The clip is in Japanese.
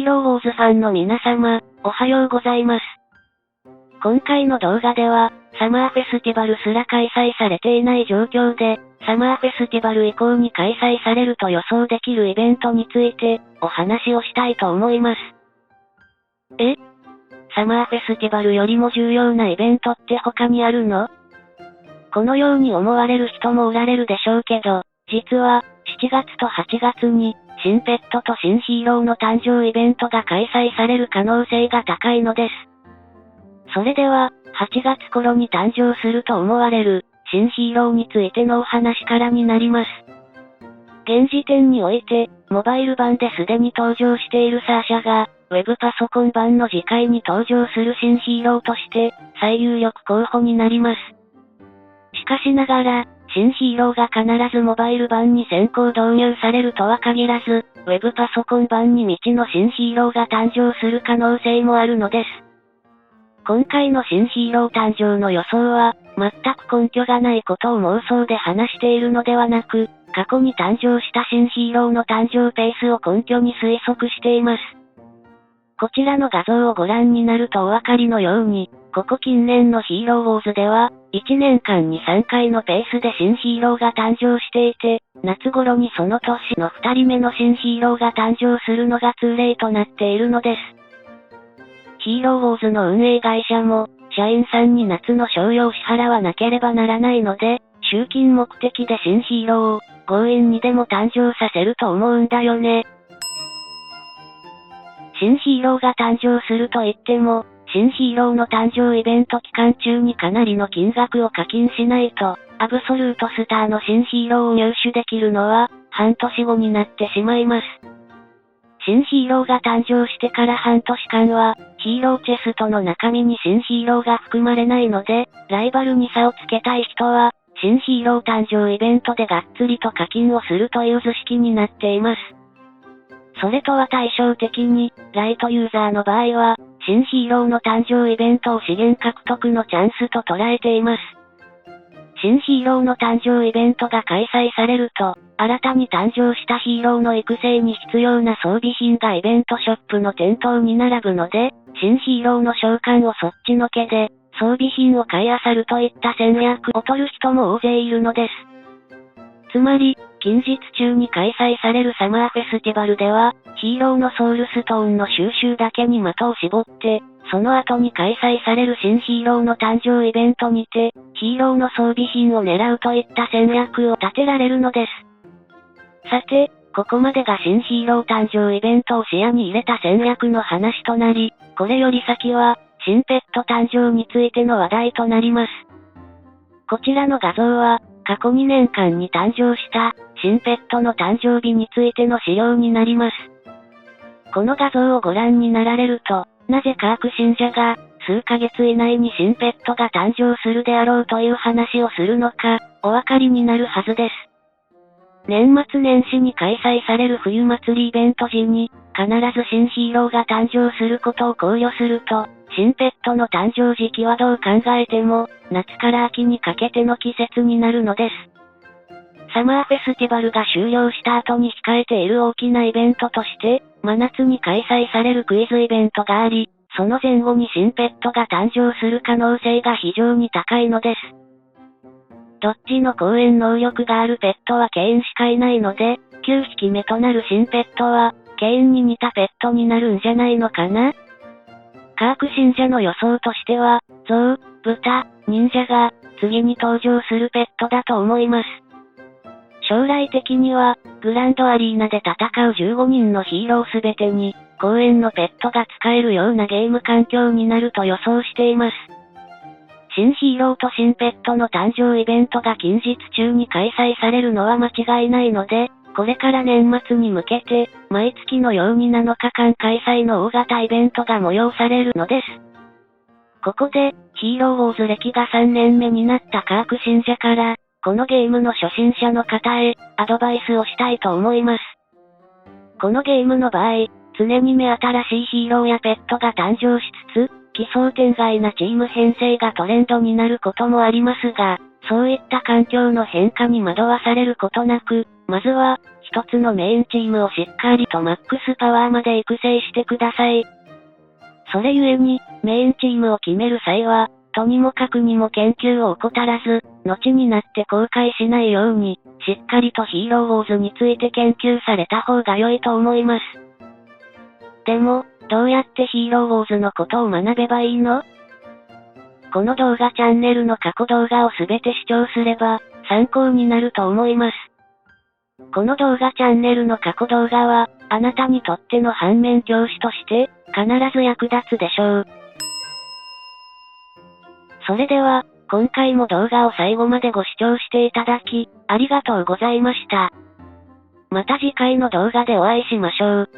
ーローウォーズファンの皆様、おはようございます。今回の動画では、サマーフェスティバルすら開催されていない状況で、サマーフェスティバル以降に開催されると予想できるイベントについて、お話をしたいと思います。サマーフェスティバルよりも重要なイベントって他にあるの？このように思われる人もおられるでしょうけど、実は、7月と8月に、新ペットと新ヒーローの誕生イベントが開催される可能性が高いのです。それでは、8月頃に誕生すると思われる、新ヒーローについてのお話からになります。現時点において、モバイル版ですでに登場しているサーシャが、ウェブパソコン版の次回に登場する新ヒーローとして、最有力候補になります。しかしながら、新ヒーローが必ずモバイル版に先行導入されるとは限らず、ウェブパソコン版に未知の新ヒーローが誕生する可能性もあるのです。今回の新ヒーロー誕生の予想は、全く根拠がないことを妄想で話しているのではなく、過去に誕生した新ヒーローの誕生ペースを根拠に推測しています。こちらの画像をご覧になるとお分かりのように、ここ近年のヒーローウォーズでは、1年間に3回のペースで新ヒーローが誕生していて、夏頃にその年の2人目の新ヒーローが誕生するのが通例となっているのです。ヒーローウォーズの運営会社も、社員さんに夏の賞与を支払わなければならないので、集金目的で新ヒーローを、強引にでも誕生させると思うんだよね。新ヒーローが誕生すると言っても、新ヒーローの誕生イベント期間中にかなりの金額を課金しないと、アブソルートスターの新ヒーローを入手できるのは、半年後になってしまいます。新ヒーローが誕生してから半年間は、ヒーローチェストの中身に新ヒーローが含まれないので、ライバルに差をつけたい人は、新ヒーロー誕生イベントでがっつりと課金をするという図式になっています。それとは対照的に、ライトユーザーの場合は、新ヒーローの誕生イベントを資源獲得のチャンスと捉えています。新ヒーローの誕生イベントが開催されると、新たに誕生したヒーローの育成に必要な装備品がイベントショップの店頭に並ぶので、新ヒーローの召喚をそっちのけで、装備品を買い漁るといった戦略を取る人も大勢いるのです。つまり、近日中に開催されるサマーフェスティバルでは、ヒーローのソウルストーンの収集だけに的を絞って、その後に開催される新ヒーローの誕生イベントにて、ヒーローの装備品を狙うといった戦略を立てられるのです。さて、ここまでが新ヒーロー誕生イベントを視野に入れた戦略の話となり、これより先は、新ペット誕生についての話題となります。こちらの画像は、過去2年間に誕生した、新ペットの誕生日についての資料になります。この画像をご覧になられると、なぜカーク信者が、数ヶ月以内に新ペットが誕生するであろうという話をするのか、お分かりになるはずです。年末年始に開催される冬祭りイベント時に、必ず新ヒーローが誕生することを考慮すると、新ペットの誕生時期はどう考えても、夏から秋にかけての季節になるのです。サマーフェスティバルが終了した後に控えている大きなイベントとして、真夏に開催されるクイズイベントがあり、その前後に新ペットが誕生する可能性が非常に高いのです。どっちの講演能力があるペットはケインしかいないので、9匹目となる新ペットは、ケインに似たペットになるんじゃないのかな？カーク信者の予想としては、ゾウ、豚、忍者が、次に登場するペットだと思います。将来的には、グランドアリーナで戦う15人のヒーローすべてに、公園のペットが使えるようなゲーム環境になると予想しています。新ヒーローと新ペットの誕生イベントが近日中に開催されるのは間違いないので、これから年末に向けて、毎月のように7日間開催の大型イベントが催されるのです。ここで、ヒーローウォーズ歴が3年目になったカーク信者から、このゲームの初心者の方へ、アドバイスをしたいと思います。このゲームの場合、常に目新しいヒーローやペットが誕生しつつ、奇想天外なチーム編成がトレンドになることもありますが、そういった環境の変化に惑わされることなく、まずは、一つのメインチームをしっかりとマックスパワーまで育成してください。それゆえに、メインチームを決める際は、とにもかくにも研究を怠らず、後になって後悔しないように、しっかりとヒーローウォーズについて研究された方が良いと思います。でも、どうやってヒーローウォーズのことを学べばいいの？この動画チャンネルの過去動画をすべて視聴すれば、参考になると思います。この動画チャンネルの過去動画は、あなたにとっての反面教師として、必ず役立つでしょう。それでは、今回も動画を最後までご視聴していただき、ありがとうございました。また次回の動画でお会いしましょう。